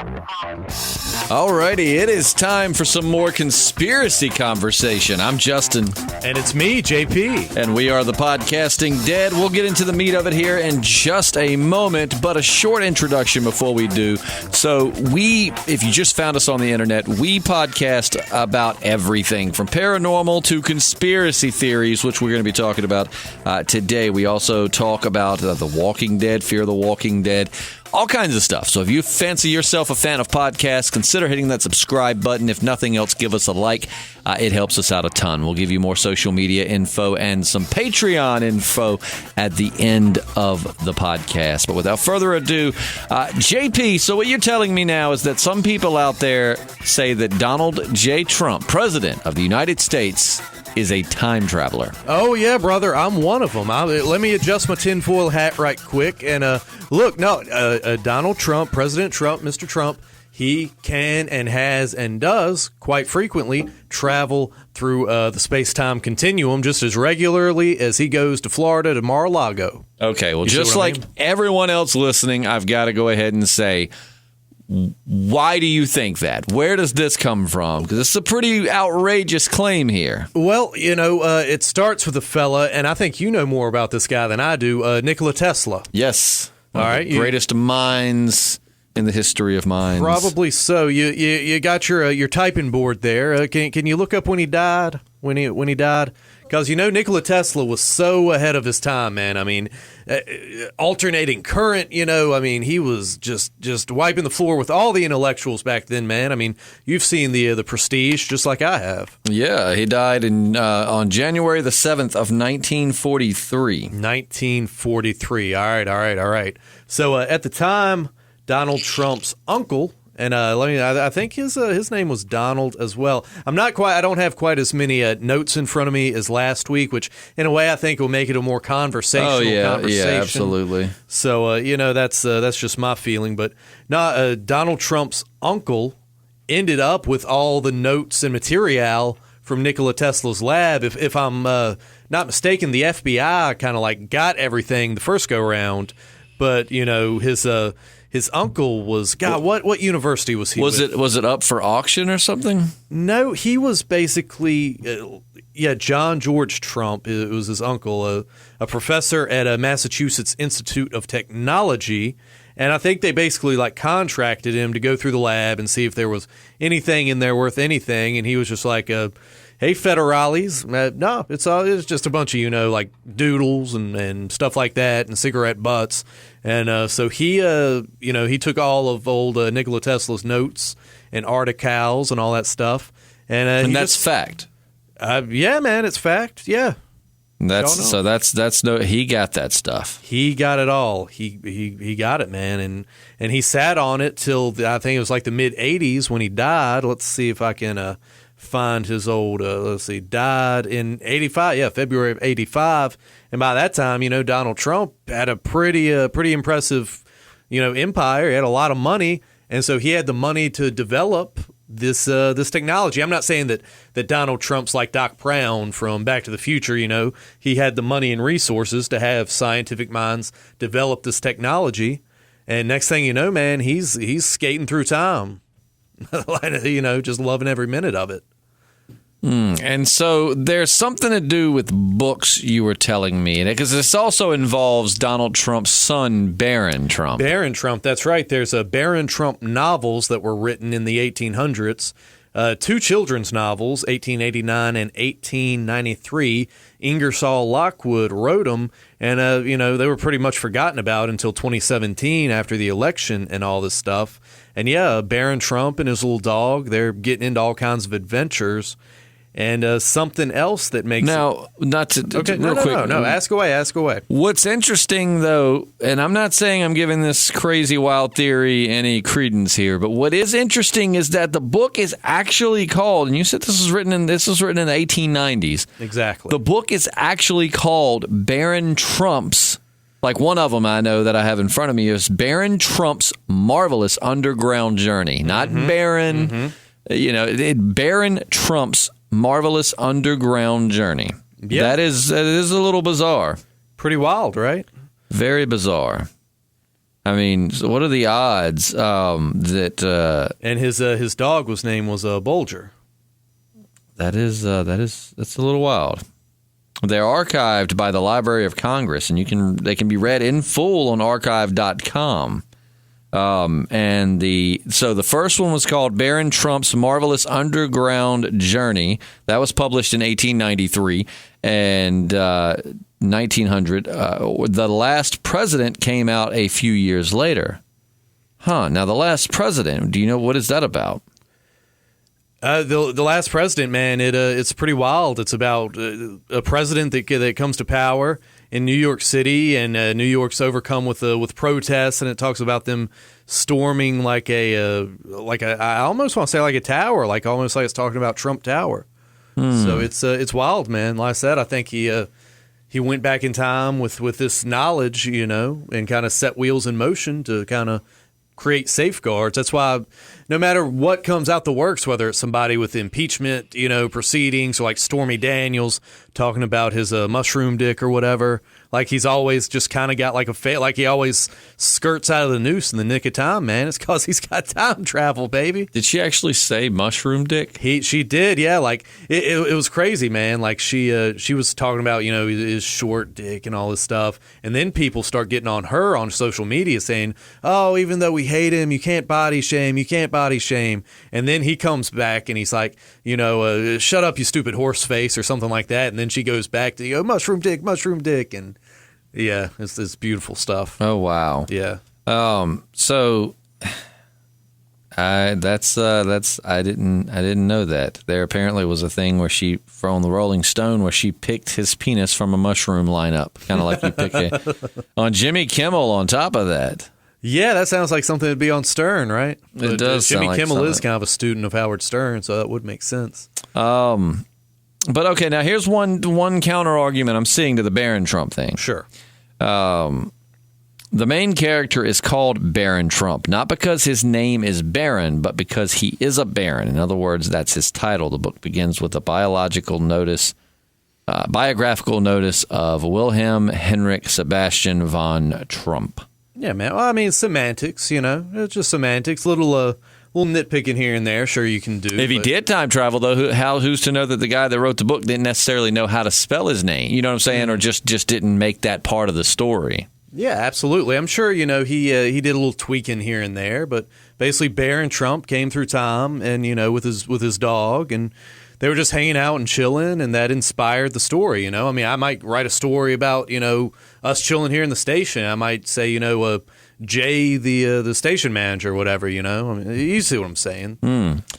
Alrighty, it is time for some more conspiracy conversation. I'm Justin. And it's me, JP. And we are the Podcasting Dead. We'll get into the meat of it here in just a moment, but a short introduction before we do. So if you just found us on the internet, we podcast about everything from paranormal to conspiracy theories, which we're going to be talking about today. We also talk about The Walking Dead, Fear the Walking Dead, all kinds of stuff. So if you fancy yourself a fan of podcasts, consider hitting that subscribe button. If nothing else, give us a like. It helps us out a ton. We'll give you more social media info and some Patreon info at the end of the podcast. But without further ado, JP, so what you're telling me now is that some people out there say that Donald J. Trump, President of the United States, is a time traveler. Oh, yeah, brother. I'm one of them. Let me adjust my tinfoil hat right quick. And look, Donald Trump, President Trump, Mr. Trump, he can and has and does quite frequently travel through the space-time continuum just as regularly as he goes to Florida to Mar-a-Lago. Okay, well, just like everyone else listening, I've got to go ahead and say, why do you think that? Where does this come from? Because it's a pretty outrageous claim here. Well, it starts with a fella, and I think you know more about this guy than I do, Nikola Tesla. Yes. All right. Greatest minds in the history of minds. Probably so. You got your typing board there. Can you look up when he died? When he died? Because, Nikola Tesla was so ahead of his time, man. I mean, alternating current, he was just wiping the floor with all the intellectuals back then, man. I mean, you've seen the Prestige just like I have. Yeah, he died on January the 7th of 1943. 1943. All right. So at the time, Donald Trump's uncle, and I think his name was Donald as well. I don't have quite as many notes in front of me as last week, which in a way I think will make it a more conversational conversation. Yeah, absolutely. So that's just my feeling. But Donald Trump's uncle ended up with all the notes and material from Nikola Tesla's lab. If I'm not mistaken, the FBI kind of like got everything the first go round, but his uncle was, God, what university was he with? Was it up for auction or something? No, he was basically, John George Trump. It was his uncle, a professor at Massachusetts Institute of Technology. And I think they basically contracted him to go through the lab and see if there was anything in there worth anything. And he was just like, hey, federales, no, it's just a bunch of, doodles and stuff like that and cigarette butts. And so he took all of old Nikola Tesla's notes and articles and all that stuff. And that's fact. Yeah, man, it's fact. Yeah. He got that stuff. He got it all. He got it, man. And he sat on it till I think it was the mid 80s when he died. Let's see if I can find his old, died in 85. Yeah, February of 85. And by that time, Donald Trump had a pretty impressive, empire. He had a lot of money. And so he had the money to develop this technology. I'm not saying that Donald Trump's like Doc Brown from Back to the Future. He had the money and resources to have scientific minds develop this technology. And next thing you know, man, he's skating through time, just loving every minute of it. And so there's something to do with books, you were telling me, because this also involves Donald Trump's son, Barron Trump. Barron Trump, that's right. There's Barron Trump novels that were written in the 1800s. Two children's novels, 1889 and 1893. Ingersoll Lockwood wrote them, and they were pretty much forgotten about until 2017 after the election and all this stuff. And Barron Trump and his little dog, they're getting into all kinds of adventures. And something else that makes now not to okay, real quick. No, ask away. What's interesting though, and I'm not saying I'm giving this crazy wild theory any credence here, but what is interesting is that the book is actually called, and you said this was written in the 1890s. Exactly. The book is actually called Barron Trump's. Like one of them I know that I have in front of me is Barron Trump's Marvelous Underground Journey, not Barron. Barron Trump's Marvelous Underground Journey. Yep. That is a little bizarre. Pretty wild, right? Very bizarre. I mean, so what are the odds that? And his dog was name was Bulger. That's a little wild. They're archived by the Library of Congress, and they can be read in full on archive.com. So the first one was called Baron Trump's Marvelous Underground Journey. That was published in 1893 and 1900. The Last President came out a few years later. Now, The Last President, do you know what is that about? The Last President, man, it's pretty wild. It's about a president that comes to power in New York City, and New York's overcome with protests, and it talks about them storming like I almost want to say like a tower, like almost like it's talking about Trump Tower. So it's wild, man. Like I said, I think he went back in time with this knowledge, and kind of set wheels in motion to kind of create safeguards. That's why no matter what comes out the works, whether it's somebody with impeachment, proceedings, or like Stormy Daniels talking about his mushroom dick or whatever, like he's always just kind of got like like he always skirts out of the noose in the nick of time, man. It's because he's got time travel, baby. Did she actually say mushroom dick? She did, yeah. Like it was crazy, man. Like she was talking about his short dick and all this stuff, and then people start getting on her on social media saying, "Oh, even though we hate him, you can't body shame, and then he comes back and he's like, shut up, you stupid horse face, or something like that, and then she goes back to mushroom dick, and yeah, it's beautiful stuff. Oh wow. Yeah. So I didn't know that. There apparently was a thing where on the Rolling Stone where she picked his penis from a mushroom lineup, kind of like you pick on Jimmy Kimmel on top of that. Yeah, that sounds like something that'd be on Stern, right? It does. Jimmy sound Kimmel like is kind of a student of Howard Stern, so that would make sense. But okay, now here's one counter argument I'm seeing to the Baron Trump thing. Sure. The main character is called Baron Trump, not because his name is Baron, but because he is a baron. In other words, that's his title. The book begins with a biographical notice of Wilhelm Henrik Sebastian von Trump. Yeah, man. Well, I mean, semantics, it's just semantics. Little nitpicking here and there. Sure, you can do. If he did time travel, though, who's to know that the guy that wrote the book didn't necessarily know how to spell his name? You know what I'm saying? Or just didn't make that part of the story. Yeah, absolutely. I'm sure, he did a little tweaking here and there, but basically Baron Trump came through time and, with his dog, and they were just hanging out and chilling, and that inspired the story, I mean, I might write a story about, us chilling here in the station. I might say, Jay, the station manager or whatever, I mean, you see what I'm saying.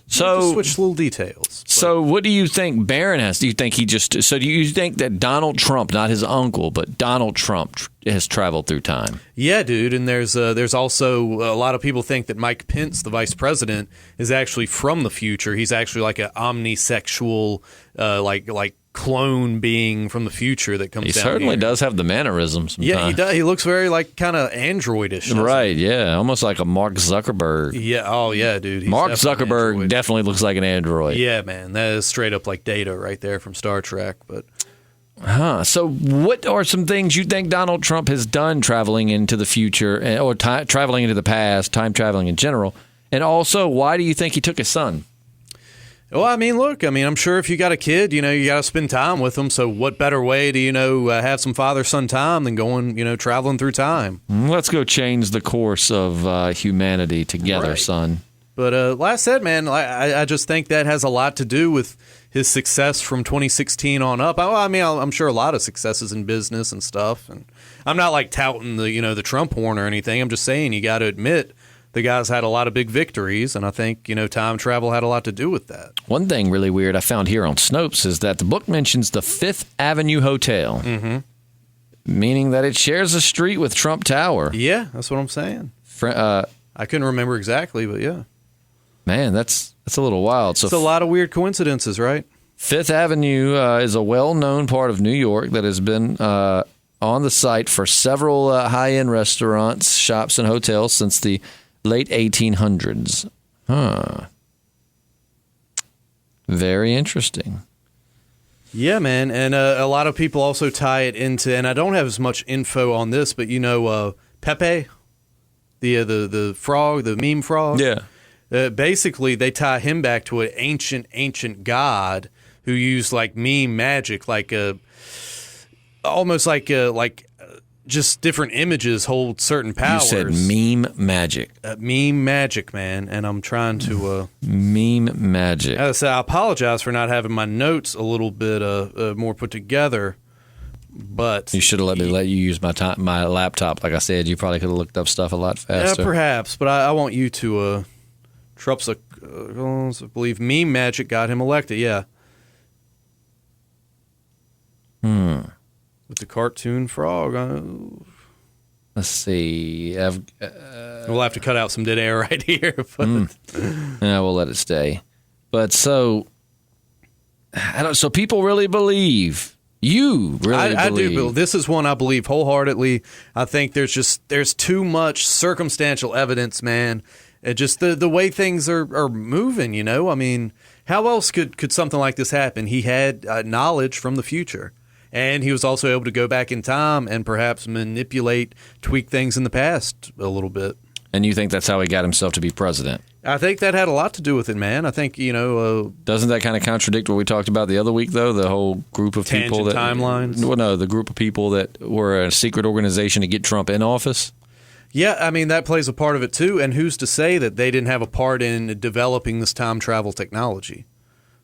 So just switch little details. So what do you think Barron has? Do you think do you think that Donald Trump, not his uncle, but Donald Trump has traveled through time? Yeah, dude. And there's also a lot of people think that Mike Pence, the vice president, is actually from the future. He's actually like an omnisexual, like clone being from the future that comes down. He certainly does have the mannerisms. Sometimes. Yeah, he does. He looks very like kind of androidish. Right, yeah. Almost like a Mark Zuckerberg. Yeah, oh yeah, dude. Mark Zuckerberg definitely looks like an android. Yeah, man. That is straight up like Data right there from Star Trek. But So what are some things you think Donald Trump has done traveling into the future or traveling into the past, time traveling in general? And also, why do you think he took his son? Well, I mean, look, I'm sure if you got a kid, you got to spend time with them. So what better way to, have some father-son time than going, traveling through time? Let's go change the course of humanity together, right, son. But like I said, man, I just think that has a lot to do with his success from 2016 on up. I mean, I'm sure a lot of successes in business and stuff. And I'm not like touting the Trump horn or anything. I'm just saying you got to admit the guy's had a lot of big victories, and I think, time travel had a lot to do with that. One thing really weird I found here on Snopes is that the book mentions the Fifth Avenue Hotel, meaning that it shares a street with Trump Tower. Yeah, that's what I'm saying. I couldn't remember exactly, but yeah. Man, that's a little wild. So it's a lot of weird coincidences, right? Fifth Avenue is a well-known part of New York that has been on the site for several high-end restaurants, shops, and hotels since the late 1800s. Very interesting. Yeah, man. And a lot of people also tie it into, and I don't have as much info on this, but Pepe, the frog, the meme frog. Yeah. Basically, they tie him back to an ancient god who used like meme magic, like almost like just different images hold certain powers. You said meme magic. Meme magic, man, and I'm trying to meme magic. As I said, I apologize for not having my notes a little bit more put together. But you should have let you use my laptop. Like I said, you probably could have looked up stuff a lot faster. Yeah, perhaps, but I want you to. Trump's, I believe, meme magic got him elected. Yeah. With the cartoon frog. Let's see. We'll have to cut out some dead air right here. But. Yeah, we'll let it stay. But so, so people really believe. You really believe. I do believe. This is one I believe wholeheartedly. I think there's too much circumstantial evidence, man. It just the way things are moving, you know? I mean, how else could something like this happen? He had knowledge from the future, and he was also able to go back in time and perhaps manipulate, tweak things in the past a little bit. And you think that's how he got himself to be president? I think that had a lot to do with it, man. I think, doesn't that kind of contradict what we talked about the other week, though? The whole group of people that... timelines? Well, no, the group of people that were a secret organization to get Trump in office? Yeah, I mean, that plays a part of it, too. And who's to say that they didn't have a part in developing this time travel technology?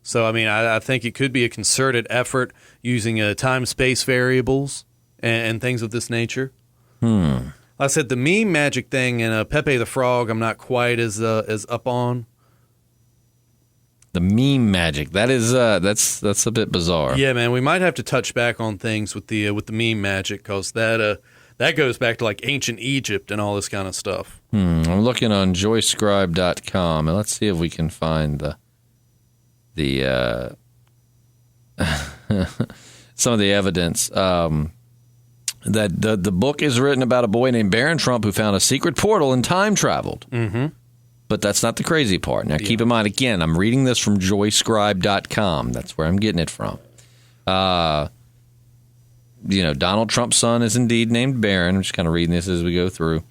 So, I mean, I think it could be a concerted effort using time-space variables and things of this nature. Like I said, the meme magic thing and Pepe the Frog, I'm not quite as up on. The meme magic, that's a bit bizarre. Yeah, man, we might have to touch back on things with the meme magic because that goes back to like ancient Egypt and all this kind of stuff. I'm looking on joyscribe.com, and let's see if we can find the some of the evidence. That the book is written about a boy named Barron Trump who found a secret portal and time traveled. Mm-hmm. But that's not the crazy part. Now, keep in mind, again, I'm reading this from joyscribe.com. That's where I'm getting it from. Donald Trump's son is indeed named Barron. I'm just kind of reading this as we go through.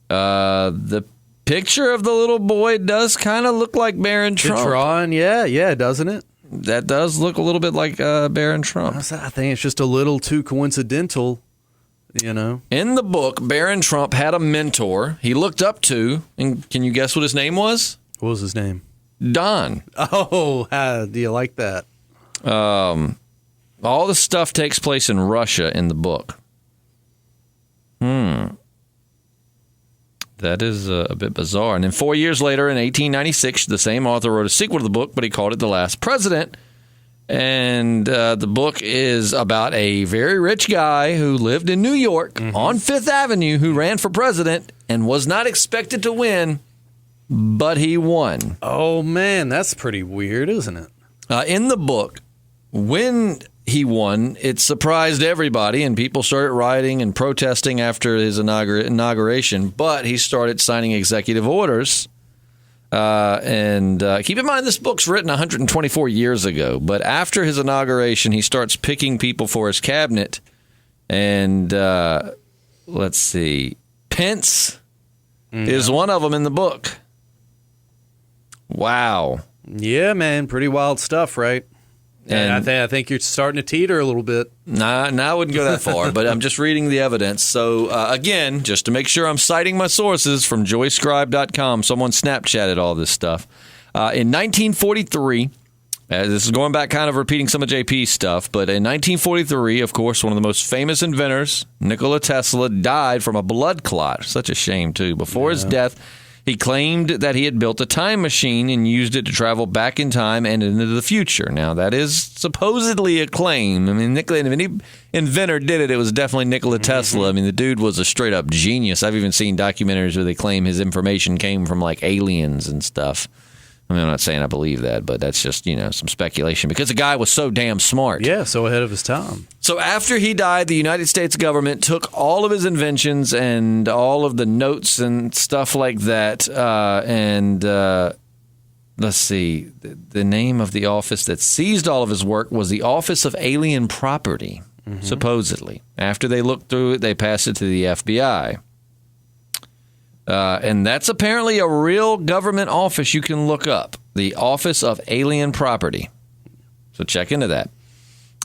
The picture of the little boy does kind of look like Barron Trump. It's drawn, yeah, doesn't it? That does look a little bit like Barron Trump. I think it's just a little too coincidental, you know. In the book, Barron Trump had a mentor he looked up to, and can you guess what his name was? What was his name? Don. Oh, do you like that? All the stuff takes place in Russia in the book. That is a bit bizarre. And then 4 years later, in 1896, the same author wrote a sequel to the book, but he called it The Last President. And the book is about a very rich guy who lived in New York on Fifth Avenue who ran for president and was not expected to win, but he won. Oh, man, that's pretty weird, isn't it? In the book, when he won, it surprised everybody, and people started rioting and protesting after his inauguration, but he started signing executive orders. And keep in mind, this book's written 124 years ago, but after his inauguration, he starts picking people for his cabinet. And let's see, Pence is one of them in the book. Wow. Yeah, man, pretty wild stuff, right? And I think you're starting to teeter a little bit. Nah, I wouldn't go that far, but I'm just reading the evidence. So, again, just to make sure I'm citing my sources from joyscribe.com, someone Snapchatted all this stuff. In 1943, this is going back kind of repeating some of JP's stuff, but in 1943, of course, one of the most famous inventors, Nikola Tesla, died from a blood clot. Such a shame, too. Before his death, he claimed that he had built a time machine and used it to travel back in time and into the future. Now, that is supposedly a claim. I mean, if any inventor did it, it was definitely Nikola Tesla. I mean, the dude was a straight-up genius. I've even seen documentaries where they claim his information came from, like, aliens and stuff. I mean, I'm not saying I believe that, but that's just, some speculation because the guy was so damn smart. Yeah, so ahead of his time. So after he died, the United States government took all of his inventions and all of the notes and stuff like that. Let's see, the name of the office that seized all of his work was the Office of Alien Property, supposedly. After they looked through it, they passed it to the FBI. And that's apparently a real government office you can look up, the Office of Alien Property. So check into that.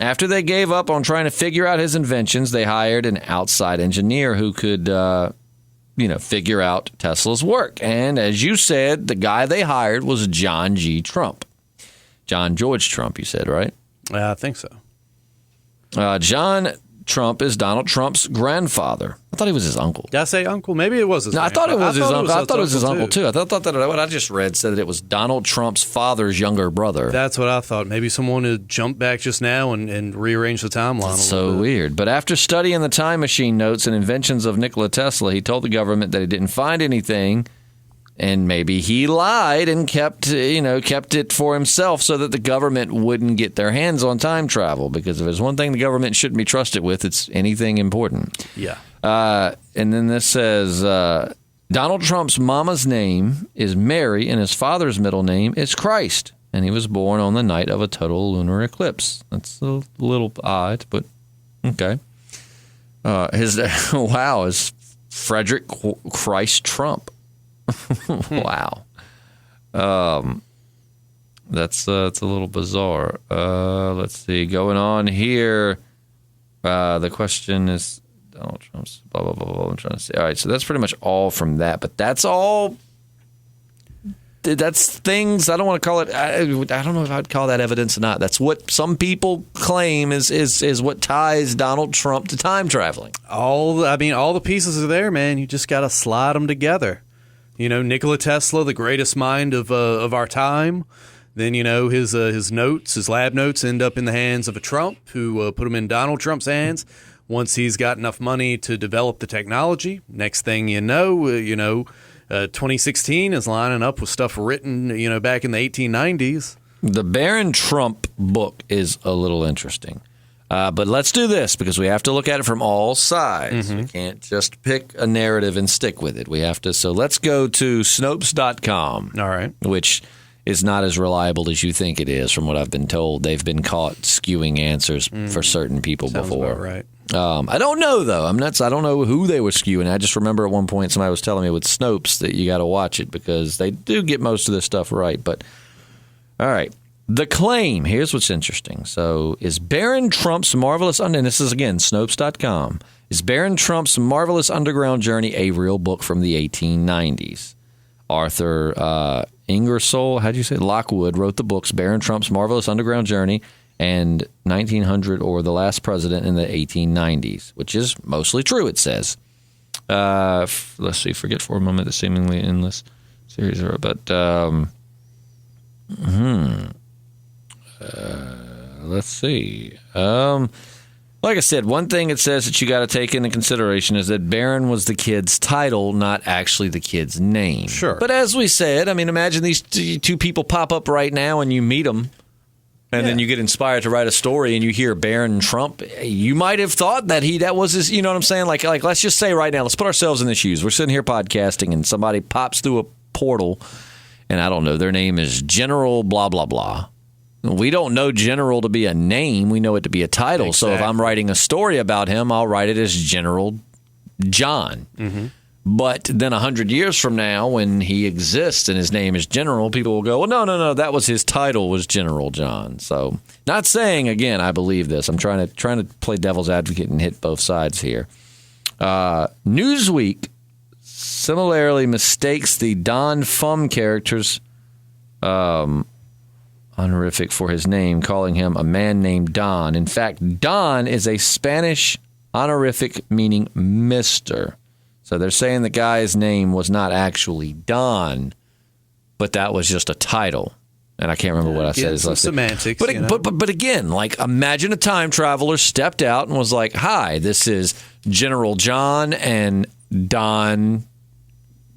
After they gave up on trying to figure out his inventions, they hired an outside engineer who could, figure out Tesla's work. And as you said, the guy they hired was John G. Trump. John George Trump, you said, right? I think so. John Trump is Donald Trump's grandfather. I thought he was his uncle. Did I say uncle? Maybe it was his No, uncle. I thought it was his uncle. I thought it was his uncle, too. too. I thought that what I just read said that it was Donald Trump's father's younger brother. That's what I thought. Maybe someone had jumped back just now and rearranged the timeline That's a little so bit. weird. But after studying the time machine notes and inventions of Nikola Tesla, he told the government that he didn't find anything, and maybe he lied and kept it for himself so that the government wouldn't get their hands on time travel. Because if there's one thing the government shouldn't be trusted with, it's anything important. Yeah. And then this says Donald Trump's mama's name is Mary and his father's middle name is Christ. And he was born on the night of a total lunar eclipse. That's a little odd, but okay. Is Frederick Christ Trump. Wow. That's it's a little bizarre. Let's see. Going on here, the question is Donald Trump's blah, blah, blah, blah. I'm trying to see. All right, so that's pretty much all from that. But that's all. That's things. I don't want to call it. I don't know if I'd call that evidence or not. That's what some people claim is what ties Donald Trump to time traveling. All the pieces are there, man. You just got to slide them together. Nikola Tesla, the greatest mind of our time. Then, his notes, his lab notes end up in the hands of a Trump who put them in Donald Trump's hands. Once he's got enough money to develop the technology, next thing 2016 is lining up with stuff written, back in the 1890s. The Baron Trump book is a little interesting. But let's do this because we have to look at it from all sides. We can't just pick a narrative and stick with it. We have to. So let's go to Snopes.com. All right. Which is not as reliable as you think it is from what I've been told. They've been caught skewing answers for certain people Sounds before. about right. I don't know, though. I don't know who they were skewing. I just remember at one point somebody was telling me with Snopes that you got to watch it because they do get most of this stuff right. But, all right. The claim, here's what's interesting. So, is Baron Trump's marvelous, and this is again, Snopes.com, is Baron Trump's marvelous underground journey a real book from the 1890s? Arthur Ingersoll, how'd you say? Lockwood wrote the books Baron Trump's Marvelous Underground Journey and 1900 or The Last President in the 1890s, which is mostly true, it says. Let's see, forget for a moment the seemingly endless series, but let's see. Like I said, one thing it says that you got to take into consideration is that Baron was the kid's title, not actually the kid's name. Sure. But as we said, imagine these two people pop up right now and you meet them, and then you get inspired to write a story and you hear Baron Trump. You might have thought that that was his, you know what I'm saying? Like let's just say right now, let's put ourselves in the shoes. We're sitting here podcasting and somebody pops through a portal and I don't know, their name is General blah, blah, blah. We don't know General to be a name. We know it to be a title. Exactly. So if I'm writing a story about him, I'll write it as General John. Mm-hmm. But then 100 years from now, when he exists and his name is General, people will go, well, no, that was his title was General John. So not saying, again, I believe this. I'm trying to play devil's advocate and hit both sides here. Newsweek similarly mistakes the Don Fum character's honorific for his name, calling him a man named Don. In fact, Don is a Spanish honorific meaning Mr. So they're saying the guy's name was not actually Don, but that was just a title. And I can't remember what I said. Some semantics. But again, imagine a time traveler stepped out and was like, hi, this is General John and Don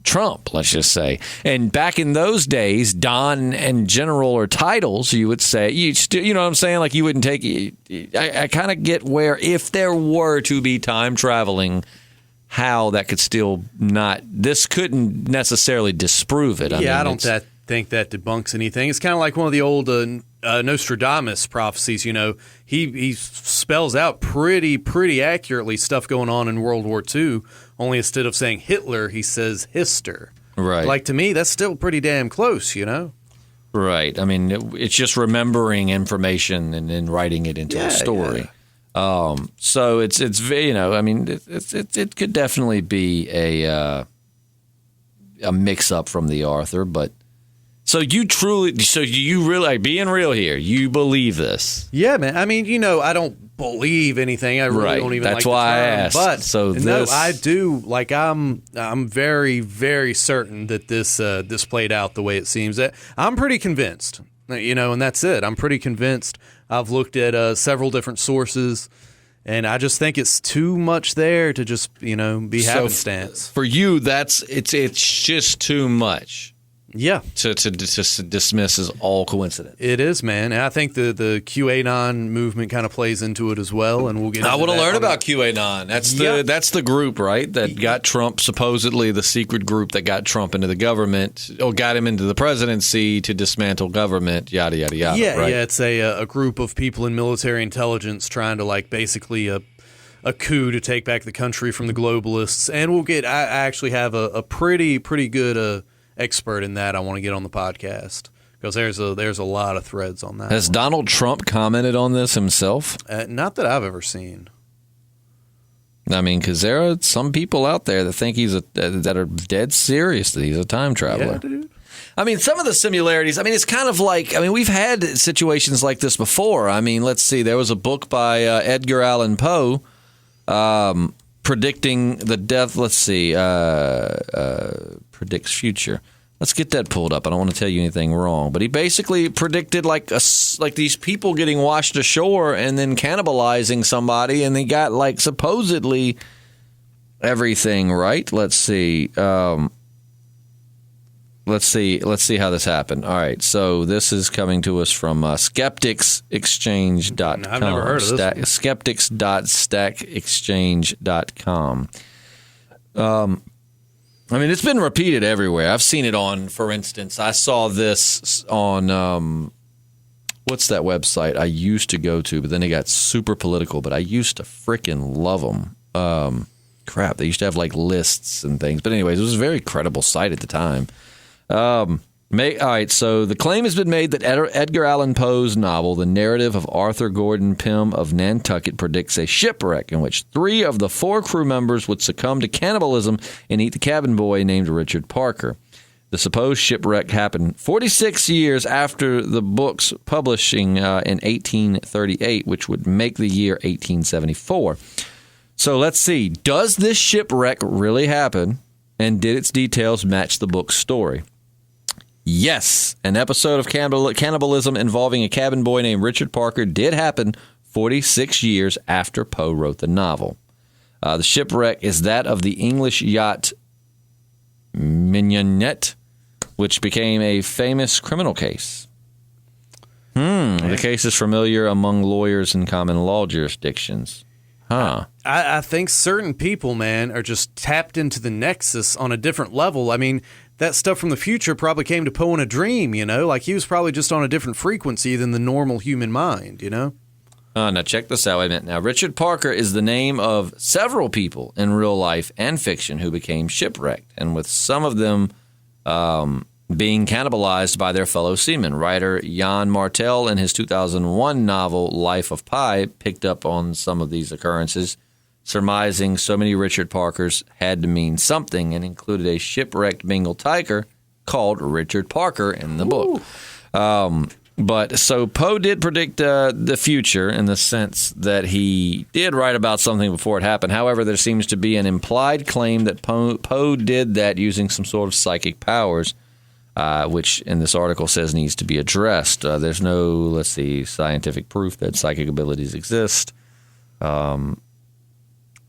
Trump, let's just say. And back in those days, Don and General are titles, you would say. You know what I'm saying? You wouldn't take it. I kind of get where if there were to be time traveling, how that could still not, this couldn't necessarily disprove it. I don't think that debunks anything. It's kind of like one of the old Nostradamus prophecies, he spells out pretty accurately stuff going on in World War II, only instead of saying Hitler, he says Hister. Right. Like, to me, that's still pretty damn close, Right. I mean, it's just remembering information and then writing it into a story. Yeah. So it's I mean, it could definitely be a mix up from the Arthur, but so you really, like, being real here, you believe this? Yeah, man. I mean, I don't believe anything. I really don't even. That's like why the term, I asked. But so no, I do. Like, I'm very, very certain that this played out the way it seems. I'm pretty convinced. And that's it. I'm pretty convinced. I've looked at several different sources, and I just think it's too much there to just be happenstance. For you, it's just too much. Yeah, to dismiss as all coincidence. It is, man. And I think the QAnon movement kind of plays into it as well, and we'll get. I want to learn about QAnon. That's the group, right? That got Trump, supposedly the secret group that got Trump into the government or got him into the presidency to dismantle government. Yada yada yada. Yeah, right? yeah. It's a group of people in military intelligence trying to basically a coup to take back the country from the globalists, and we'll get. I actually have a pretty good. Expert in that I want to get on the podcast because there's a lot of threads on that. Has Donald Trump commented on this himself? Not that I've ever seen. I mean, because there are some people out there that think that are dead serious that he's a time traveler. Yeah, dude. I mean, some of the similarities, it's kind of like, we've had situations like this before. I mean, let's see, there was a book by Edgar Allan Poe predicting the death, predicts future. Let's get that pulled up. I don't want to tell you anything wrong. But he basically predicted like these people getting washed ashore and then cannibalizing somebody, and they got supposedly everything right. Let's see. Let's see how this happened. All right, so this is coming to us from skepticsexchange.com. I've never heard of this. Skeptics.stackexchange.com. It's been repeated everywhere. I've seen it on, for instance, I saw this on, what's that website I used to go to, but then they got super political, but I used to freaking love them. Crap, they used to have lists and things. But anyways, it was a very credible site at the time. All right, so the claim has been made that Edgar Allan Poe's novel, The Narrative of Arthur Gordon Pym of Nantucket, predicts a shipwreck in which 3 of the 4 crew members would succumb to cannibalism and eat the cabin boy named Richard Parker. The supposed shipwreck happened 46 years after the book's publishing in 1838, which would make the year 1874. So let's see. Does this shipwreck really happen, and did its details match the book's story? Yes, an episode of cannibalism involving a cabin boy named Richard Parker did happen 46 years after Poe wrote the novel. The shipwreck is that of the English yacht Mignonette, which became a famous criminal case. The case is familiar among lawyers in common law jurisdictions. Huh. I think certain people, man, are just tapped into the nexus on a different level. I mean, that stuff from the future probably came to Poe in a dream, he was probably just on a different frequency than the normal human mind, Now check this out. Wait a minute. Now, Richard Parker is the name of several people in real life and fiction who became shipwrecked, and with some of them being cannibalized by their fellow seamen. Writer Jan Martel, in his 2001 novel Life of Pi, picked up on some of these occurrences, surmising so many Richard Parkers had to mean something, and included a shipwrecked Bengal tiger called Richard Parker in the book. But so Poe did predict the future in the sense that he did write about something before it happened. However, there seems to be an implied claim that Poe did that using some sort of psychic powers, which in this article says needs to be addressed. There's no, scientific proof that psychic abilities exist.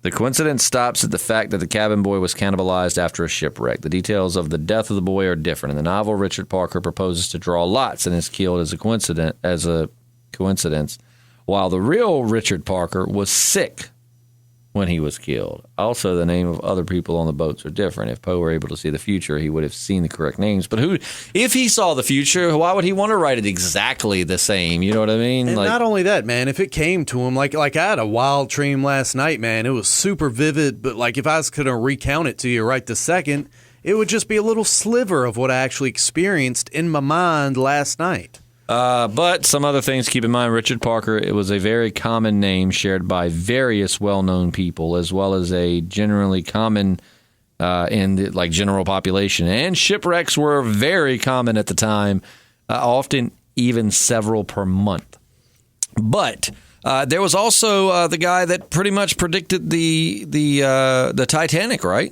The coincidence stops at the fact that the cabin boy was cannibalized after a shipwreck. The details of the death of the boy are different. In the novel, Richard Parker proposes to draw lots and is killed as a coincidence, while the real Richard Parker was sick when he was killed. Also, the name of other people on the boats are different. If Poe were able to see the future, he would have seen the correct names. But if he saw the future, why would he want to write it exactly the same? You know what I mean? And not only that, man, if it came to him, like I had a wild dream last night, man. It was super vivid, but like if I was going to recount it to you right this second, it would just be a little sliver of what I actually experienced in my mind last night. But some other things to keep in mind. Richard Parker, it was a very common name shared by various well-known people, as well as a generally common in the general population. And shipwrecks were very common at the time, often even several per month. But there was also the guy that pretty much predicted the Titanic, right?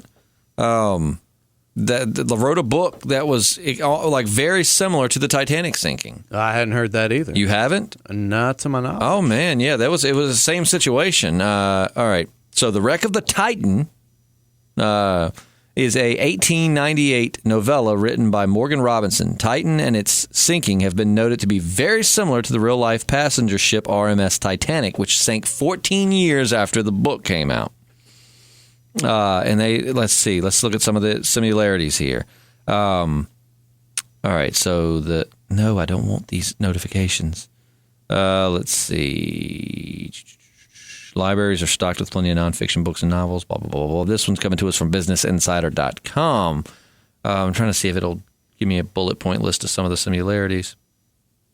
That wrote a book that was very similar to the Titanic sinking. I hadn't heard that either. You haven't? Not to my knowledge. Oh man, yeah, it was the same situation. All right, so the wreck of the Titan is a 1898 novella written by Morgan Robinson. Titan and its sinking have been noted to be very similar to the real-life passenger ship RMS Titanic, which sank 14 years after the book came out. Let's look at some of the similarities here. All right, so no, I don't want these notifications. Let's see. Libraries are stocked with plenty of nonfiction books and novels, blah, blah, blah, blah. This one's coming to us from businessinsider.com. I'm trying to see if it'll give me a bullet point list of some of the similarities.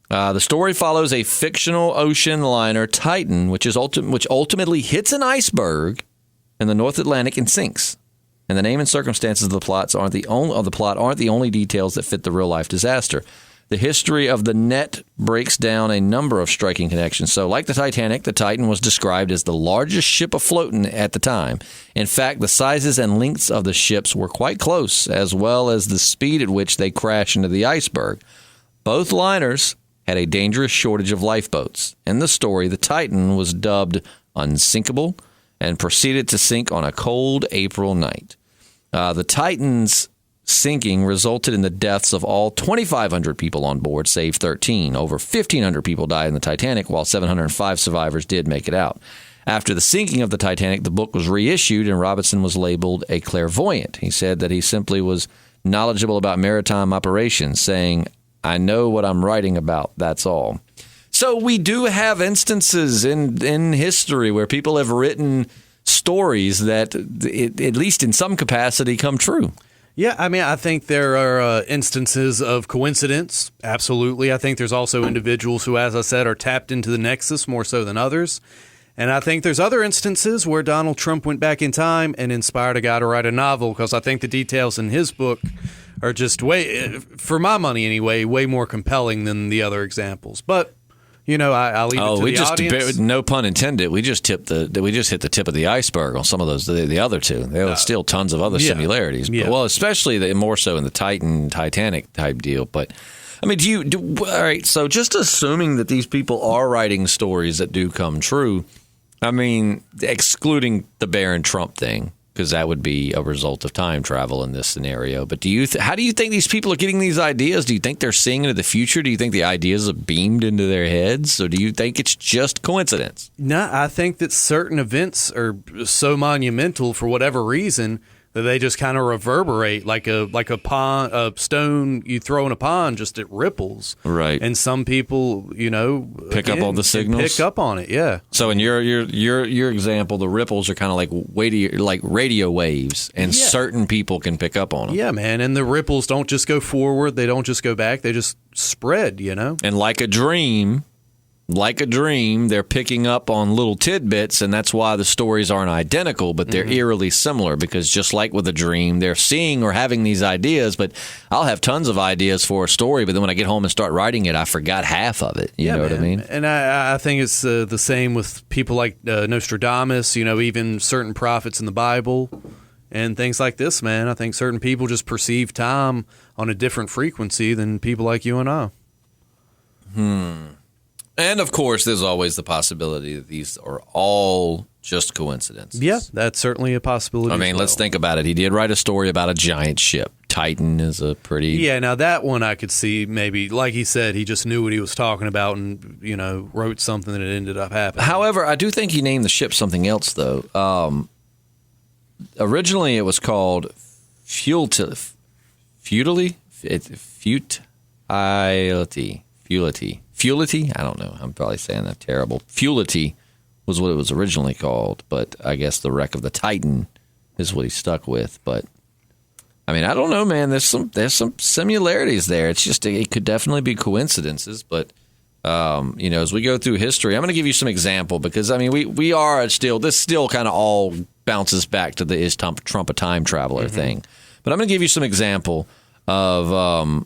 The story follows a fictional ocean liner, Titan, which ultimately hits an iceberg in the North Atlantic and sinks. And the name and circumstances of the plot aren't the only details that fit the real-life disaster. The history of the net breaks down a number of striking connections. So, like the Titanic, the Titan was described as the largest ship afloat at the time. In fact, the sizes and lengths of the ships were quite close, as well as the speed at which they crashed into the iceberg. Both liners had a dangerous shortage of lifeboats. In the story, the Titan was dubbed unsinkable and proceeded to sink on a cold April night. The Titan's sinking resulted in the deaths of all 2,500 people on board, save 13. Over 1,500 people died in the Titanic, while 705 survivors did make it out. After the sinking of the Titanic, the book was reissued, and Robinson was labeled a clairvoyant. He said that he simply was knowledgeable about maritime operations, saying, "I know what I'm writing about, that's all." So we do have instances in history where people have written stories that, at least in some capacity, come true. Yeah, I mean, I think there are instances of coincidence. Absolutely. I think there's also individuals who, as I said, are tapped into the nexus more so than others. And I think there's other instances where Donald Trump went back in time and inspired a guy to write a novel, because I think the details in his book are just for my money anyway, way more compelling than the other examples. But I'll leave it to the audience. No pun intended. We just hit the tip of the iceberg on some of those. The other two, there were still tons of other similarities. Yeah. But, well, especially more so in the Titanic type deal. But I mean, all right? So just assuming that these people are writing stories that do come true. I mean, excluding the Barron Trump thing, because that would be a result of time travel in this scenario. But how do you think these people are getting these ideas? Do you think they're seeing into the future? Do you think the ideas are beamed into their heads? Or do you think it's just coincidence? No, I think that certain events are so monumental for whatever reason that they just kind of reverberate like a pond, a stone you throw in a pond, just it ripples. Right. And some people, pick up on the signals. Pick up on it, yeah. So in your example, the ripples are kind of like radio waves, and certain people can pick up on them. Yeah, man. And the ripples don't just go forward; they don't just go back; they just spread. And like a dream. They're picking up on little tidbits, and that's why the stories aren't identical, but they're eerily similar, because just like with a dream, they're seeing or having these ideas, but I'll have tons of ideas for a story, but then when I get home and start writing it, I forgot half of it. You know what I mean? And I think it's the same with people like Nostradamus, even certain prophets in the Bible and things like this, man. I think certain people just perceive time on a different frequency than people like you and I. And, of course, there's always the possibility that these are all just coincidences. Yeah, that's certainly a possibility. I mean, let's think about it. He did write a story about a giant ship. Titan is a pretty... Yeah, now that one I could see maybe, like he said, he just knew what he was talking about and, wrote something that it ended up happening. However, I do think he named the ship something else, though. Originally, it was called Futility? Futility? I don't know. I'm probably saying that terrible. Futility was what it was originally called, but I guess the wreck of the Titan is what he stuck with. But I mean, I don't know, man. There's some similarities there. It's just it could definitely be coincidences, but as we go through history, I'm going to give you some example because I mean we are still kind of all bounces back to the is Trump a time traveler thing, but I'm going to give you some example of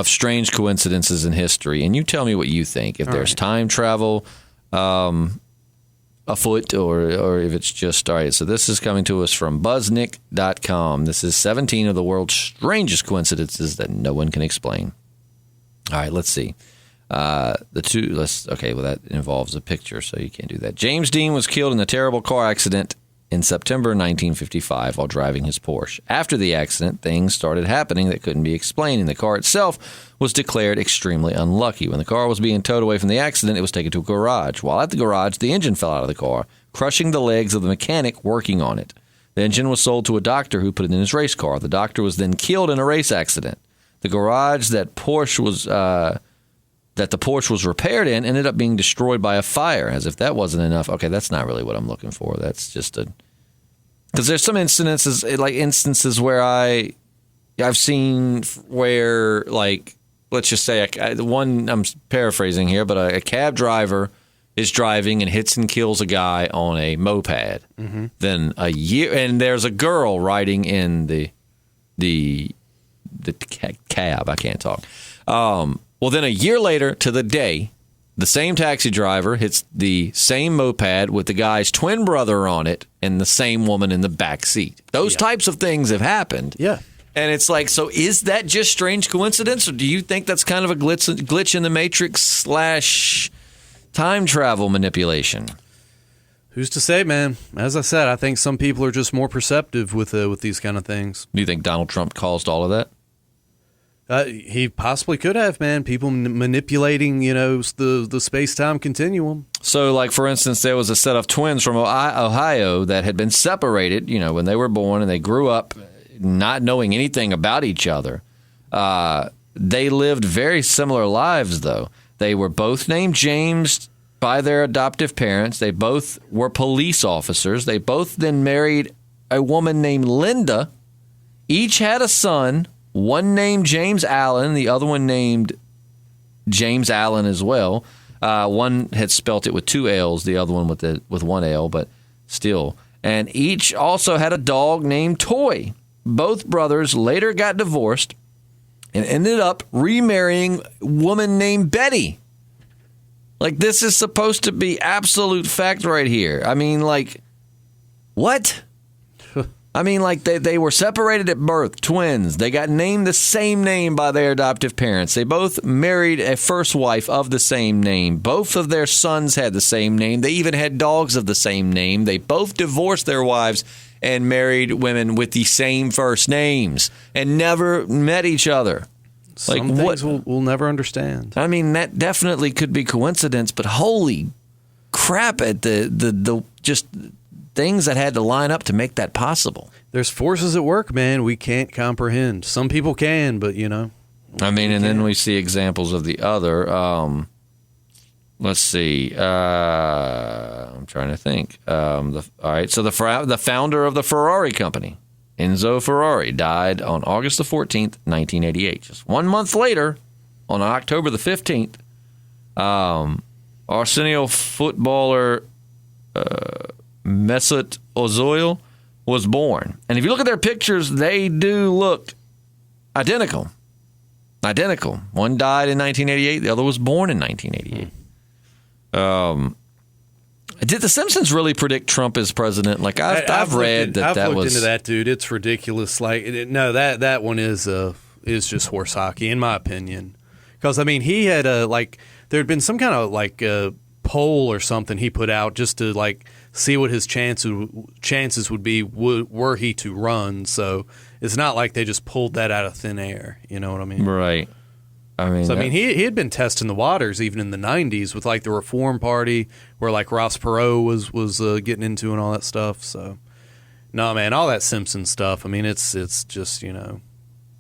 strange coincidences in history, and you tell me what you think if there's time travel afoot or if it's just all right. So this is coming to us from buzznick.com. This is 17 of the world's strangest coincidences that no one can explain. All right, let's see. That involves a picture, so you can't do that. James Dean was killed in a terrible car accident in September 1955 while driving his Porsche. After the accident, things started happening that couldn't be explained, and the car itself was declared extremely unlucky. When the car was being towed away from the accident, it was taken to a garage. While at the garage, the engine fell out of the car, crushing the legs of the mechanic working on it. The engine was sold to a doctor who put it in his race car. The doctor was then killed in a race accident. The garage that the Porsche was repaired in ended up being destroyed by a fire. As if that wasn't enough. Okay, that's not really what I'm looking for. That's just because there's some instances where I've seen where, like, let's just say the one I'm paraphrasing here, but a cab driver is driving and hits and kills a guy on a moped. Mm-hmm. Then and there's a girl riding in the cab. I can't talk. Well, then a year later to the day, the same taxi driver hits the same moped with the guy's twin brother on it and the same woman in the back seat. Those types of things have happened. Yeah. And it's like, so is that just strange coincidence, or do you think that's kind of a glitch in the matrix / time travel manipulation? Who's to say, man? As I said, I think some people are just more perceptive with these kind of things. Do you think Donald Trump caused all of that? He possibly could have, man. People manipulating, the space-time continuum. So, like, for instance, there was a set of twins from Ohio that had been separated, when they were born, and they grew up not knowing anything about each other. They lived very similar lives, though. They were both named James by their adoptive parents. They both were police officers. They both then married a woman named Linda. Each had a son. One named James Allen, the other one named James Allen as well. One had spelt it with 2 L's, the other one with 1 L, but still. And each also had a dog named Toy. Both brothers later got divorced and ended up remarrying a woman named Betty. Like, this is supposed to be absolute fact right here. I mean, like, what? I mean, like, they were separated at birth, twins. They got named the same name by their adoptive parents. They both married a first wife of the same name. Both of their sons had the same name. They even had dogs of the same name. They both divorced their wives and married women with the same first names and never met each other. Some things we'll never understand. I mean, that definitely could be coincidence, but holy crap at the just things that had to line up to make that possible. There's forces at work, man, we can't comprehend. Some people can, but, I mean, and then we see examples of the other. Let's see. I'm trying to think. All right, so the founder of the Ferrari company, Enzo Ferrari, died on August the 14th, 1988. Just 1 month later, on October the 15th, Arsenio footballer Mesut Ozil was born. And if you look at their pictures, they do look identical. Identical. One died in 1988. The other was born in 1988. Did the Simpsons really predict Trump as president? Like, I've read that I've was... looked into that, dude. It's ridiculous. Like, no, that one is just horse hockey, in my opinion. Because, I mean, he had there had been some kind of, poll or something he put out just to, see what his chances would be were he to run. So it's not like they just pulled that out of thin air. You know what I mean? Right. I mean, he had been testing the waters even in the 90s with like the Reform Party, where like Ross Perot was getting into and all that stuff. So no, man, all that Simpsons stuff. I mean, it's just, you know,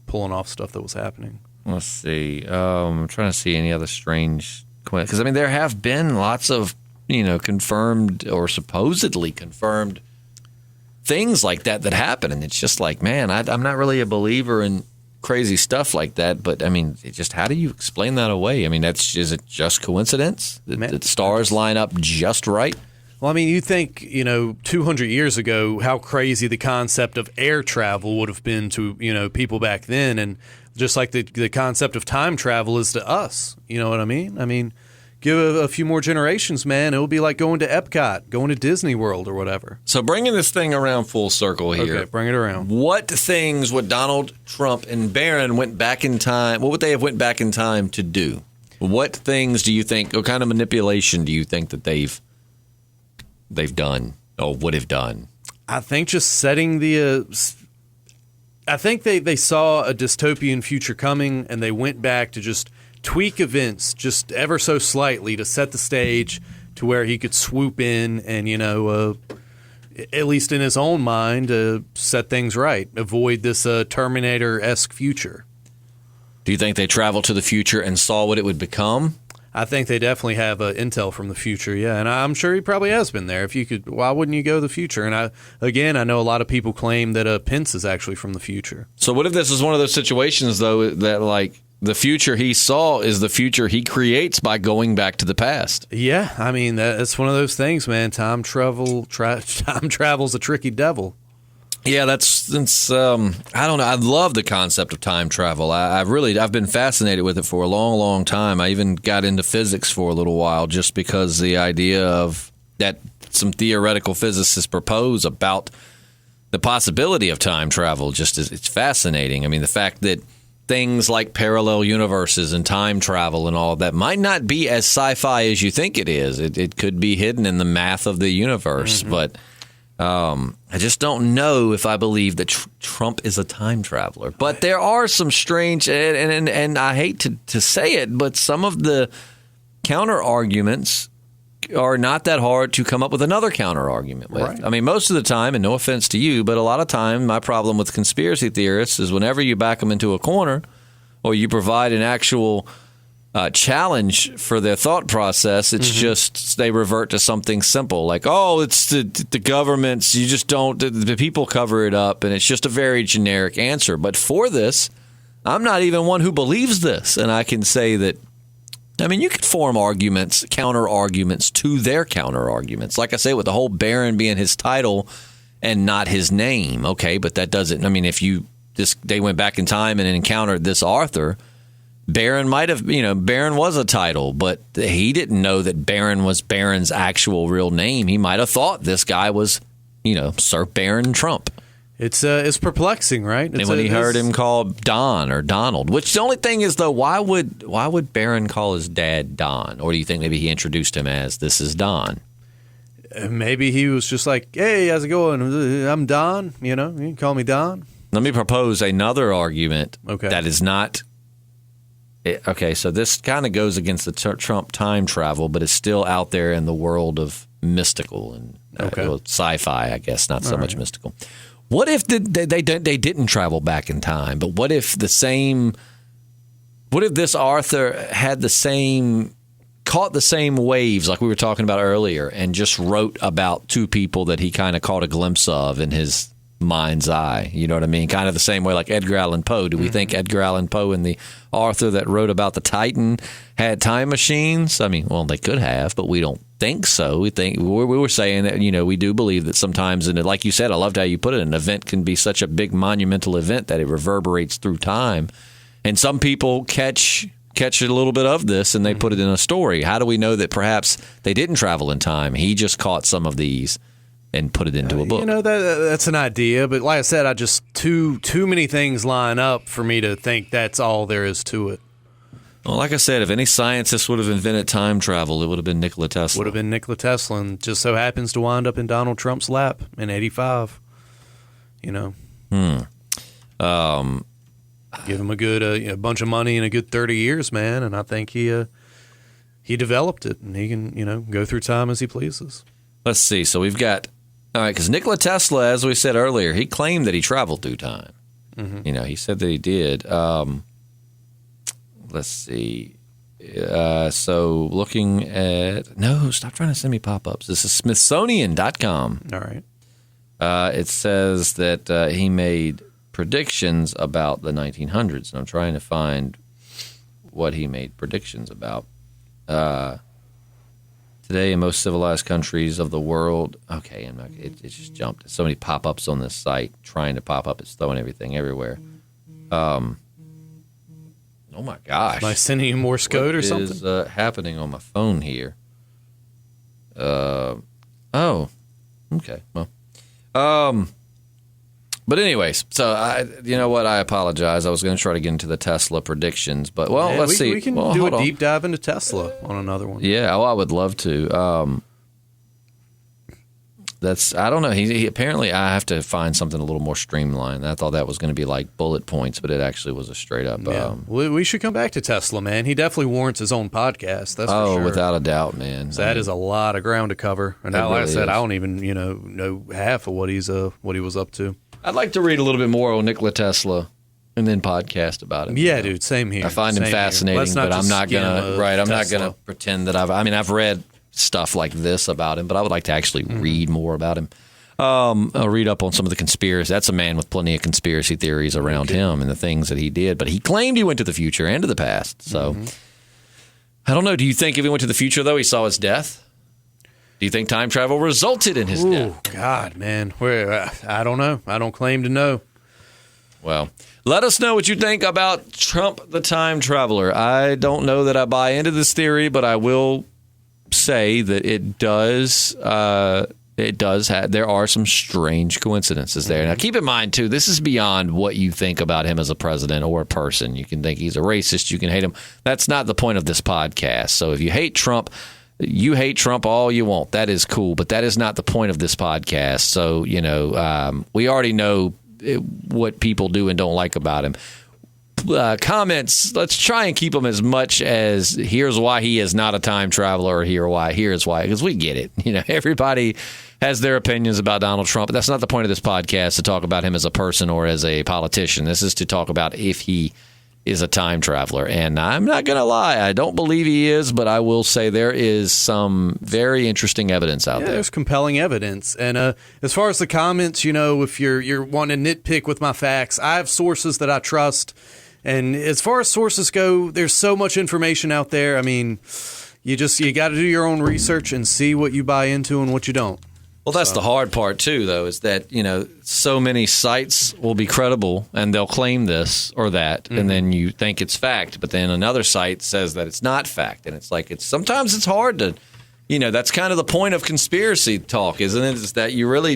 pulling off stuff that was happening. Let's see. I'm trying to see any other strange because I mean there have been lots of, you know, confirmed or supposedly confirmed things like that happen, and it's just like, man, I'm not really a believer in crazy stuff like that, but I mean, how do you explain that away? I mean, is it just coincidence that the stars line up just right? Well, I mean, you think, you know, 200 years ago, how crazy the concept of air travel would have been to, you know, people back then, and just like the concept of time travel is to us. You know what I mean? I mean, give a few more generations, man, it'll be like going to Epcot, going to Disney World or whatever. So bringing this thing around full circle here. Okay, bring it around. What things would Donald Trump and Barron went back in time, what would they have went back in time to do? What things do you think, what kind of manipulation do you think that they've done or would have done? I think just setting I think they saw a dystopian future coming, and they went back to just tweak events just ever so slightly to set the stage to where he could swoop in and, you know, at least in his own mind, set things right, avoid this Terminator-esque future. Do you think they traveled to the future and saw what it would become? I think they definitely have intel from the future, yeah, and I'm sure he probably has been there. If you could, why wouldn't you go to the future? And I know a lot of people claim that Pence is actually from the future. So what if this is one of those situations, though, that like the future he saw is the future he creates by going back to the past? Yeah, I mean, that's one of those things, man. Time travel's a tricky devil. Yeah, that's I don't know. I love the concept of time travel. I've been fascinated with it for a long, long time. I even got into physics for a little while just because the idea of that some theoretical physicists propose about the possibility of time travel it's fascinating. I mean, the fact that things like parallel universes and time travel and all of that might not be as sci-fi as you think it is. It could be hidden in the math of the universe, but I just don't know if I believe that Trump is a time traveler. But there are some strange, and I hate to say it, but some of the counter arguments are not that hard to come up with another counter argument with. Right. I mean, most of the time, and no offense to you, but a lot of time, my problem with conspiracy theorists is whenever you back them into a corner or you provide an actual challenge for their thought process, it's just they revert to something simple like, oh, it's the governments, you just don't, the people cover it up, and it's just a very generic answer. But for this, I'm not even one who believes this, and I can say that, I mean, you could form arguments, counter arguments to their counter arguments. Like I say, with the whole Baron being his title and not his name, okay, but that doesn't, I mean, if they went back in time and encountered this Arthur, Baron might have, Baron was a title, but he didn't know that Baron was Baron's actual real name. He might have thought this guy was, Sir Baron Trump. It's perplexing, right? And when he heard him called Don or Donald, which the only thing is, though, why would Baron call his dad Don? Or do you think maybe he introduced him as, this is Don? Maybe he was just like, hey, how's it going? I'm Don, you can call me Don. Let me propose another argument that is not... Okay, so this kind of goes against the Trump time travel, but it's still out there in the world of mystical and sci-fi, I guess, not so much mystical. What if they didn't travel back in time? But what if this Arthur had caught the same waves like we were talking about earlier and just wrote about two people that he kind of caught a glimpse of in his mind's eye? You know what I mean? Kind of the same way like Edgar Allan Poe. Do we think Edgar Allan Poe and the Arthur that wrote about the Titan had time machines? I mean, well, they could have, but we don't think so. We were saying that, we do believe that sometimes, and like you said, I loved how you put it, an event can be such a big monumental event that it reverberates through time. And some people catch a little bit of this and they put it in a story. How do we know that perhaps they didn't travel in time? He just caught some of these and put it into a book. That's an idea, but like I said, I just too many things line up for me to think that's all there is to it. Well, like I said, if any scientist would have invented time travel, it would have been Nikola Tesla. Would have been Nikola Tesla, and just so happens to wind up in Donald Trump's lap in '85. You know. Give him a good a bunch of money and a good 30 years, man, and I think he developed it, and he can go through time as he pleases. Let's see. So we've got because Nikola Tesla, as we said earlier, he claimed that he traveled through time. Mm-hmm. He said that he did. Let's see. So looking at stop trying to send me pop-ups. This is Smithsonian.com. All right. It says that he made predictions about the 1900s, and I'm trying to find what he made predictions about. Today, in most civilized countries of the world, okay, it just jumped. So many pop-ups on this site trying to pop up. It's throwing everything everywhere. Oh my gosh! Am I sending you Morse code or something? What is happening on my phone here? Oh, okay. Well, but anyways, so you know what? I apologize. I was going to try to get into the Tesla predictions, but let's see. We can do a deep dive into Tesla on another one. Yeah, I would love to. I don't know. He apparently I have to find something a little more streamlined. I thought that was going to be like bullet points, but it actually was a straight up. Yeah. We should come back to Tesla, man. He definitely warrants his own podcast. That's for sure. Without a doubt, man. So that is a lot of ground to cover. And like I said, I don't even know half of what he was up to. I'd like to read a little bit more on Nikola Tesla and then podcast about him. Yeah, dude, same here. I find him fascinating, but I'm not gonna I'm not gonna pretend that I've read stuff like this about him, but I would like to actually read more about him. I'll read up on some of the conspiracy. That's a man with plenty of conspiracy theories around him and the things that he did. But he claimed he went to the future and to the past. So I don't know. Do you think if he went to the future, though, he saw his death? Do you think time travel resulted in his death? Oh, God, man. I don't know. I don't claim to know. Well, let us know what you think about Trump the time traveler. I don't know that I buy into this theory, but I will say that it does there are some strange coincidences there. Now, keep in mind, too, this is beyond what you think about him as a president or a person. You can think he's a racist. You can hate him. That's not the point of this podcast. So if you hate Trump, you hate Trump all you want. That is cool, but that is not the point of this podcast. So, we already know what people do and don't like about him. Comments, let's try and keep them as much as here's why he is not a time traveler or here's why, because we get it. Everybody has their opinions about Donald Trump, but that's not the point of this podcast to talk about him as a person or as a politician. This is to talk about if he is a time traveler. And I'm not going to lie, I don't believe he is, but I will say there is some very interesting evidence out there. There's compelling evidence. And as far as the comments, if you're wanting to nitpick with my facts, I have sources that I trust. And as far as sources go, there's so much information out there. I mean, you got to do your own research and see what you buy into and what you don't. Well, that's the hard part, too, though, is that, so many sites will be credible and they'll claim this or that, and then you think it's fact. But then another site says that it's not fact. And it's like sometimes it's hard to, that's kind of the point of conspiracy talk, isn't it? Is that you really,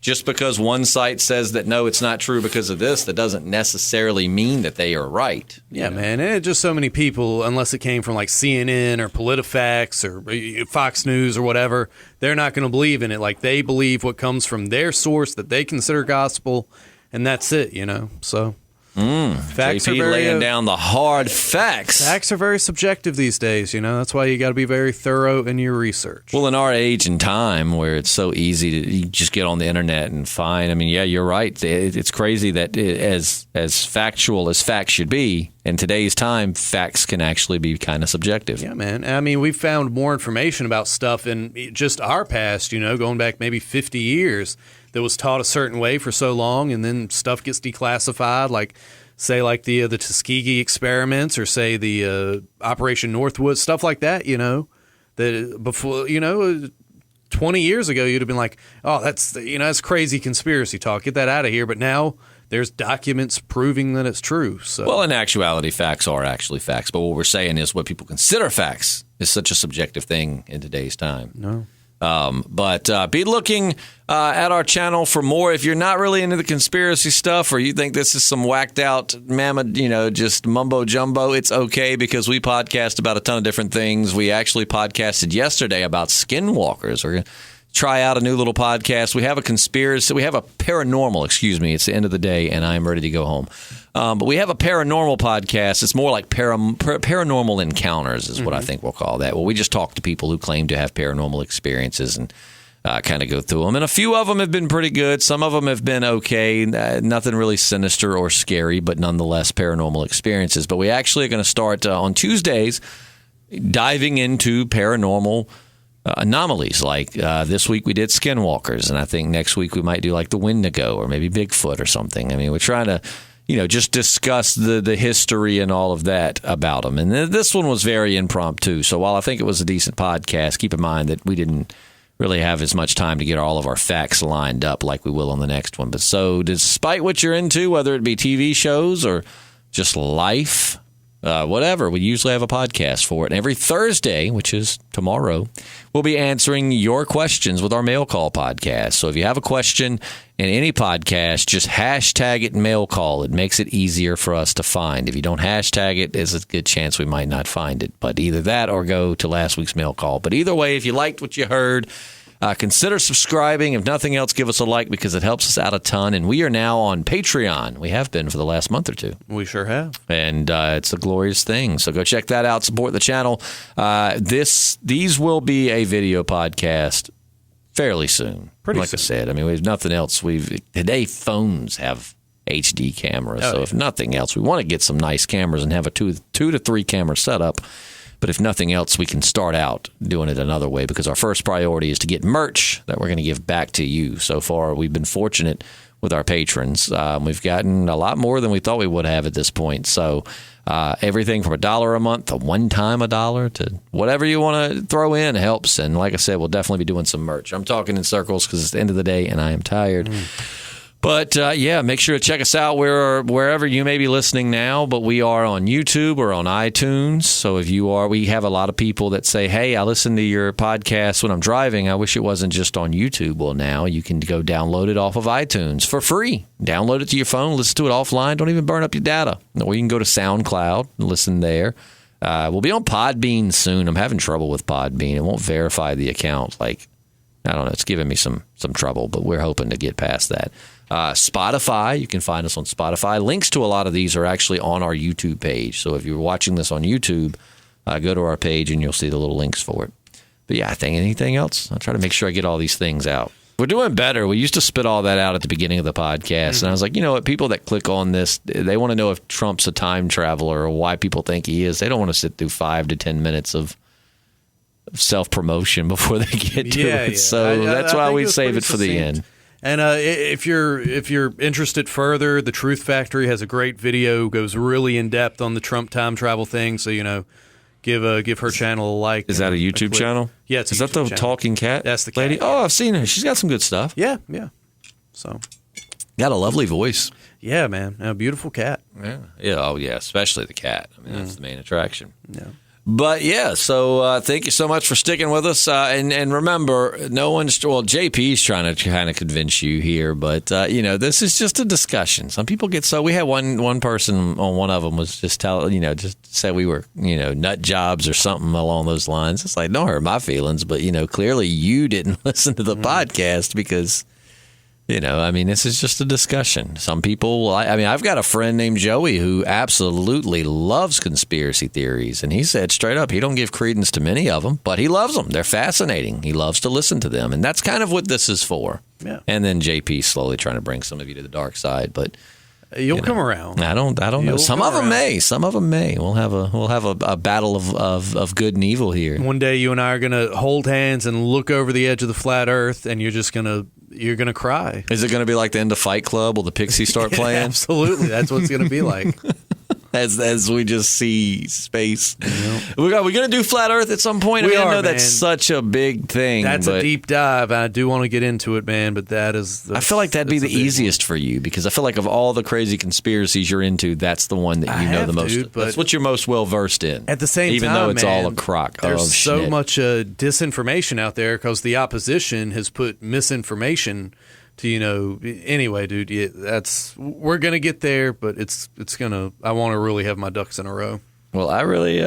just because one site says that, no, it's not true because of this, that doesn't necessarily mean that they are right. Yeah, man. And just so many people, unless it came from like CNN or PolitiFact or Fox News or whatever, they're not going to believe in it. Like they believe what comes from their source that they consider gospel, and that's it, So facts JP are very, laying down the hard facts. Facts are very subjective these days, That's why you got to be very thorough in your research. Well, in our age and time where it's so easy to you just get on the internet and find, yeah, you're right. It's crazy that as factual as facts should be, in today's time, facts can actually be kind of subjective. Yeah, man. We've found more information about stuff in just our past, going back maybe 50 years. That was taught a certain way for so long, and then stuff gets declassified, like the Tuskegee experiments, or say the Operation Northwood, stuff like that. That before 20 years ago you'd have been like, oh, that's crazy conspiracy talk. Get that out of here. But now there's documents proving that it's true. So, well, in actuality, facts are actually facts. But what we're saying is what people consider facts is such a subjective thing in today's time. No. But be looking at our channel for more. If you're not really into the conspiracy stuff, or you think this is some whacked out just mumbo jumbo, it's okay, because we podcast about a ton of different things. We actually podcasted yesterday about skinwalkers. We're going to try out a new little podcast. We have a paranormal, it's the end of the day and I'm ready to go home. But we have a paranormal podcast. It's more like paranormal encounters is what I think we'll call that. Well, we just talk to people who claim to have paranormal experiences and kind of go through them. And a few of them have been pretty good. Some of them have been okay. Nothing really sinister or scary, but nonetheless paranormal experiences. But we actually are going to start on Tuesdays diving into paranormal anomalies. Like this week we did skinwalkers, and I think next week we might do like the Wendigo or maybe Bigfoot or something. I mean, we're trying to just discuss the history and all of that about them. And this one was very impromptu. So while I think it was a decent podcast, keep in mind that we didn't really have as much time to get all of our facts lined up like we will on the next one. But so despite what you're into, whether it be TV shows or just life, whatever, we usually have a podcast for it. And every Thursday, which is tomorrow, we'll be answering your questions with our mail call podcast. So if you have a question in any podcast, just hashtag it mail call. It makes it easier for us to find. If you don't hashtag it, there's a good chance we might not find it. But either that or go to last week's mail call. But either way, if you liked what you heard, consider subscribing. If nothing else, give us a like, because it helps us out a ton. And we are now on Patreon. We have been for the last month or two. We sure have. And it's a glorious thing. So go check that out. Support the channel. These will be a video podcast fairly soon. Pretty like soon. I said, I mean, we have nothing else. Today phones have HD cameras. So if nothing else, we want to get some nice cameras and have a two to three camera setup. But if nothing else, we can start out doing it another way, because our first priority is to get merch that we're going to give back to you. So far, we've been fortunate with our patrons. We've gotten a lot more than we thought we would have at this point. So everything from $1 a month to one time $1 to whatever you want to throw in helps. And like I said, we'll definitely be doing some merch. I'm talking in circles because it's the end of the day and I am tired. But, make sure to check us out wherever you may be listening now. But we are on YouTube or on iTunes. So if you are, we have a lot of people that say, hey, I listen to your podcast when I'm driving. I wish it wasn't just on YouTube. Well, now you can go download it off of iTunes for free. Download it to your phone. Listen to it offline. Don't even burn up your data. Or you can go to SoundCloud and listen there. We'll be on Podbean soon. I'm having trouble with Podbean. It won't verify the account. I don't know. It's giving me some trouble, but we're hoping to get past that. Spotify, you can find us on Spotify. Links to a lot of these are actually on our YouTube page. So if you're watching this on YouTube, go to our page and you'll see the little links for it. But yeah, I think anything else? I'll try to make sure I get all these things out. We're doing better. We used to spit all that out at the beginning of the podcast. And I was like, what? People that click on this, they want to know if Trump's a time traveler or why people think he is. They don't want to sit through 5 to 10 minutes of self-promotion before they get to it. Yeah. So that's why we save it for the end. And if you're interested further, the Truth Factory has a great video, goes really in depth on the Trump time travel thing. So give her channel a like. Is that a YouTube channel? Yeah, it's is that the channel. Talking cat? That's the lady. Cat. Oh, I've seen her. She's got some good stuff. Yeah. So got a lovely voice. Yeah, man, a beautiful cat. Yeah. Oh, yeah. Especially the cat. I mean, that's the main attraction. Yeah. But yeah, so thank you so much for sticking with us. And remember, JP's trying to kind of convince you here, but this is just a discussion. Some people get we had one person on one of them was just just say we were nut jobs or something along those lines. It's like, don't hurt my feelings, but clearly you didn't listen to the podcast because. This is just a discussion. Some people, I've got a friend named Joey who absolutely loves conspiracy theories. And he said straight up, he don't give credence to many of them, but he loves them. They're fascinating. He loves to listen to them. And that's kind of what this is for. Yeah. And then JP slowly trying to bring some of you to the dark side. But you'll come around. I don't know. Some of them may. Some of them may. We'll have a battle of good and evil here. One day you and I are going to hold hands and look over the edge of the flat earth, and you're going to cry. Is it going to be like the end of Fight Club? Will the Pixies start playing? Absolutely. That's what it's going to be like. as we just see space. Yep. We're going to do Flat Earth at some point. I know that's such a big thing. That's a deep dive. I do want to get into it, man, but that is... I feel like that'd be the easiest for you, because I feel like of all the crazy conspiracies you're into, that's the one that you know the most. Dude, that's what you're most well-versed in. At the same time, even though it's all a crock of shit. There's so much disinformation out there because the opposition has put misinformation to, anyway, dude, we're going to get there, but it's going to, I want to really have my ducks in a row. Well, I really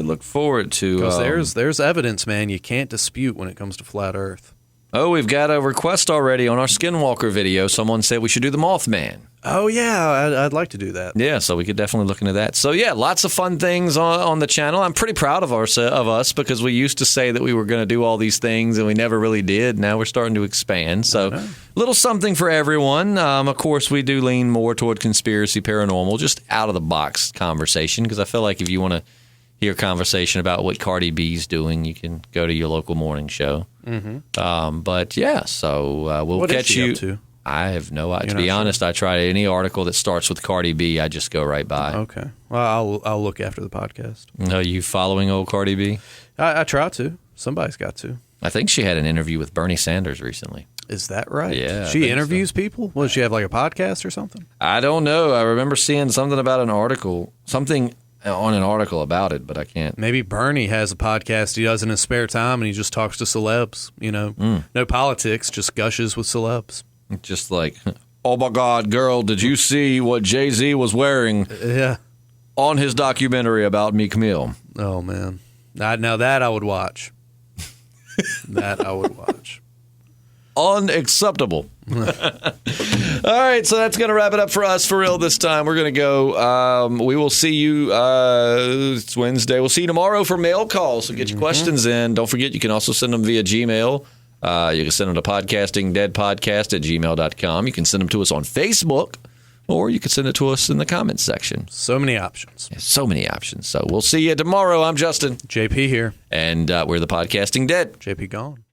look forward to... Because there's evidence, man, you can't dispute when it comes to Flat Earth. Oh, we've got a request already on our Skinwalker video. Someone said we should do the Mothman. Oh, yeah, I'd like to do that. Yeah, so we could definitely look into that. So, yeah, lots of fun things on the channel. I'm pretty proud of us because we used to say that we were going to do all these things, and we never really did. Now we're starting to expand. So, a little something for everyone. Of course, we do lean more toward conspiracy, paranormal, just out-of-the-box conversation, because I feel like if you want to hear conversation about what Cardi B's doing, you can go to your local morning show. Mm-hmm. But, yeah, so we'll catch you. Up to? I have no idea. To be honest, I try any article that starts with Cardi B, I just go right by. Okay. Well, I'll look after the podcast. Are you following old Cardi B? I try to. Somebody's got to. I think she had an interview with Bernie Sanders recently. Is that right? Yeah. She interviews people? Does she have like a podcast or something? I don't know. I remember seeing something about an article, something on an article about it, but I can't. Maybe Bernie has a podcast he does in his spare time, and he just talks to celebs. No politics, just gushes with celebs. Just like, oh my God, girl, did you see what Jay-Z was wearing on his documentary about Meek Mill? Oh, man. Now that I would watch. That I would watch. Unacceptable. All right, so that's going to wrap it up for us for real this time. We're going to go. We will see you. It's Wednesday. We'll see you tomorrow for mail calls. So get your questions in. Don't forget, you can also send them via Gmail. You can send them to podcastingdeadpodcast@gmail.com. You can send them to us on Facebook, or you can send it to us in the comments section. So many options. Yeah, so many options. So we'll see you tomorrow. I'm Justin. JP here. And we're the Podcasting Dead. JP gone.